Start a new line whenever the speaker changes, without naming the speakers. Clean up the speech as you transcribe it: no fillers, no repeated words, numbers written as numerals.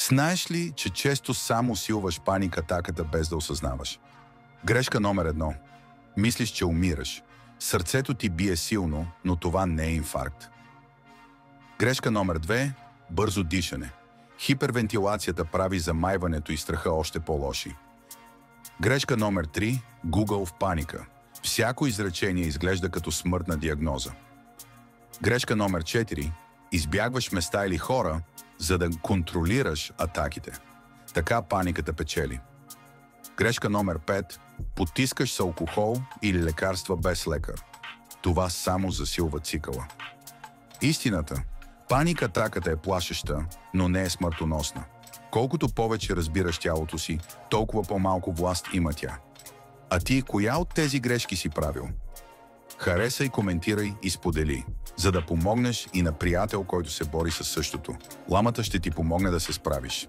Знаеш ли, че често само усилваш паник атаката без да осъзнаваш? Грешка номер 1. Мислиш, че умираш. Сърцето ти бие силно, но това не е инфаркт. Грешка номер 2. Бързо дишане. Хипервентилацията прави замайването и страха още по-лоши. Грешка номер 3. Google в паника. Всяко изречение изглежда като смъртна диагноза. Грешка номер 4. Избягваш места или хора, за да контролираш атаките. Така паниката печели. Грешка номер 5. Потискаш с алкохол или лекарства без лекар. Това само засилва цикъла. Истината. Паник-атаката е плашеща, но не е смъртоносна. Колкото повече разбираш тялото си, толкова по-малко власт има тя. А ти, коя от тези грешки си правил? Харесай, коментирай и сподели, за да помогнеш и на приятел, който се бори със същото. Ламата ще ти помогне да се справиш.